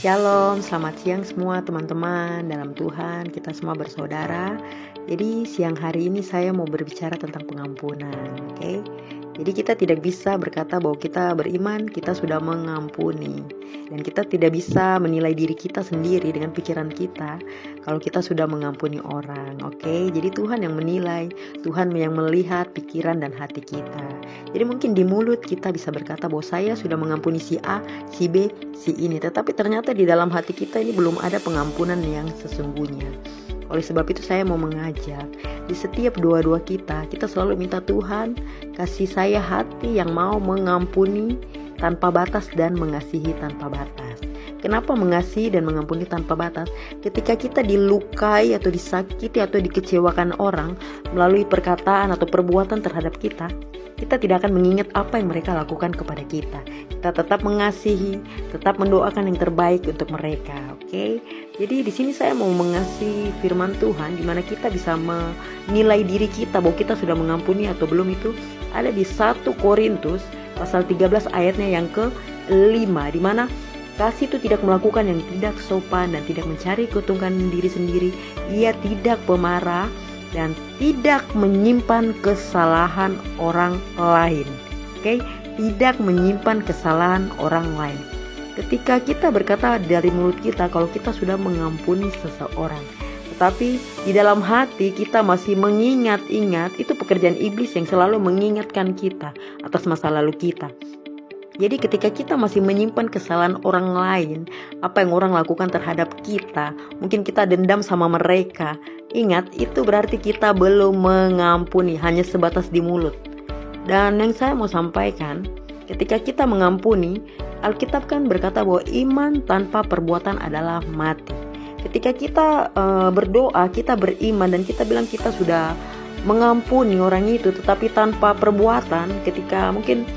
Shalom, selamat siang semua teman-teman dalam Tuhan, kita semua bersaudara. Jadi siang hari ini saya mau berbicara tentang pengampunan, oke? Jadi kita tidak bisa berkata bahwa kita beriman, kita sudah mengampuni. Dan kita tidak bisa menilai diri kita sendiri dengan pikiran kita kalau kita sudah mengampuni orang, oke? Jadi Tuhan yang menilai, Tuhan yang melihat pikiran dan hati kita. Jadi mungkin di mulut kita bisa berkata bahwa saya sudah mengampuni si A, si B, si ini. Tetapi ternyata di dalam hati kita ini belum ada pengampunan yang sesungguhnya. Oleh sebab itu saya mau mengajak, di setiap doa-doa kita selalu minta Tuhan kasih saya hati yang mau mengampuni tanpa batas dan mengasihi tanpa batas. Kenapa mengasihi dan mengampuni tanpa batas? Ketika kita dilukai atau disakiti atau dikecewakan orang melalui perkataan atau perbuatan terhadap kita tidak akan mengingat apa yang mereka lakukan kepada kita. Kita tetap mengasihi, tetap mendoakan yang terbaik untuk mereka, oke? Jadi di sini saya mau mengasihi firman Tuhan di mana kita bisa menilai diri kita bahwa kita sudah mengampuni atau belum, itu ada di 1 Korintus pasal 13 ayatnya yang ke-5, di mana kasih itu tidak melakukan yang tidak sopan dan tidak mencari keuntungan diri sendiri. Ia tidak pemarah dan tidak menyimpan kesalahan orang lain. Oke, tidak menyimpan kesalahan orang lain. Ketika kita berkata dari mulut kita kalau kita sudah mengampuni seseorang, tetapi di dalam hati kita masih mengingat-ingat, itu pekerjaan iblis yang selalu mengingatkan kita atas masa lalu kita. Jadi ketika kita masih menyimpan kesalahan orang lain, apa yang orang lakukan terhadap kita, mungkin kita dendam sama mereka, ingat itu berarti kita belum mengampuni, hanya sebatas di mulut. Dan yang saya mau sampaikan, ketika kita mengampuni, Alkitab kan berkata bahwa iman tanpa perbuatan adalah mati. Ketika kita berdoa, kita beriman dan kita bilang kita sudah mengampuni orang itu, tetapi tanpa perbuatan, ketika mungkin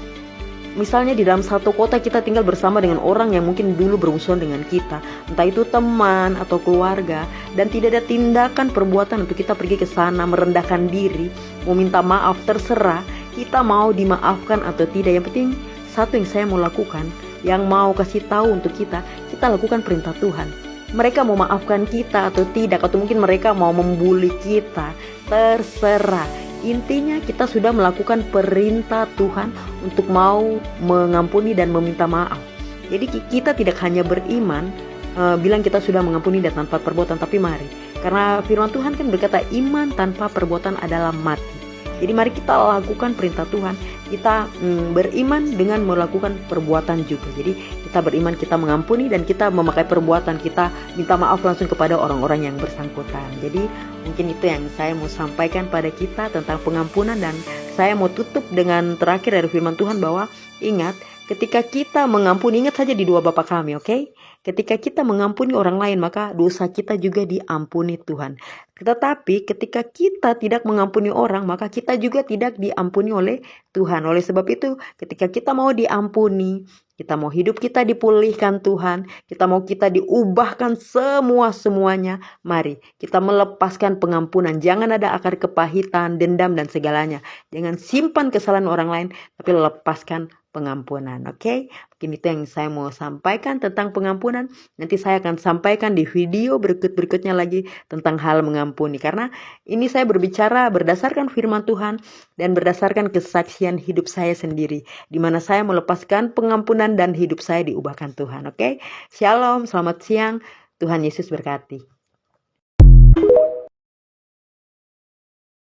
misalnya di dalam satu kota kita tinggal bersama dengan orang yang mungkin dulu bermusuhan dengan kita, entah itu teman atau keluarga, dan tidak ada tindakan perbuatan untuk kita pergi ke sana merendahkan diri, mau minta maaf, terserah kita mau dimaafkan atau tidak. Yang penting satu yang saya mau lakukan, yang mau kasih tahu untuk kita lakukan perintah Tuhan. Mereka mau maafkan kita atau tidak, atau mungkin mereka mau membuli kita, terserah. Intinya kita sudah melakukan perintah Tuhan untuk mau mengampuni dan meminta maaf. Jadi kita tidak hanya beriman, bilang kita sudah mengampuni dan tanpa perbuatan, tapi mari. Karena firman Tuhan kan berkata iman tanpa perbuatan adalah mati. Jadi mari kita lakukan perintah Tuhan. Kita beriman dengan melakukan perbuatan juga. Jadi kita beriman, kita mengampuni, dan kita memakai perbuatan, kita minta maaf langsung kepada orang-orang yang bersangkutan. Jadi mungkin itu yang saya mau sampaikan pada kita tentang pengampunan. Dan saya mau tutup dengan terakhir dari firman Tuhan bahwa ingat, ketika kita mengampuni, ingat saja di 2 Bapa kami, oke? Ketika kita mengampuni orang lain, maka dosa kita juga diampuni Tuhan. Tetapi ketika kita tidak mengampuni orang, maka kita juga tidak diampuni oleh Tuhan. Oleh sebab itu, ketika kita mau diampuni, kita mau hidup kita dipulihkan Tuhan, kita mau kita diubahkan semuanya, mari kita melepaskan pengampunan. Jangan ada akar kepahitan, dendam, dan segalanya. Jangan simpan kesalahan orang lain, tapi lepaskan pengampunan, oke? Mungkin itu yang saya mau sampaikan tentang pengampunan. Nanti saya akan sampaikan di video berikutnya lagi tentang hal mengampuni. Karena ini saya berbicara berdasarkan firman Tuhan dan berdasarkan kesaksian hidup saya sendiri, di mana saya melepaskan pengampunan dan hidup saya diubahkan Tuhan, oke? Shalom, selamat siang, Tuhan Yesus berkati.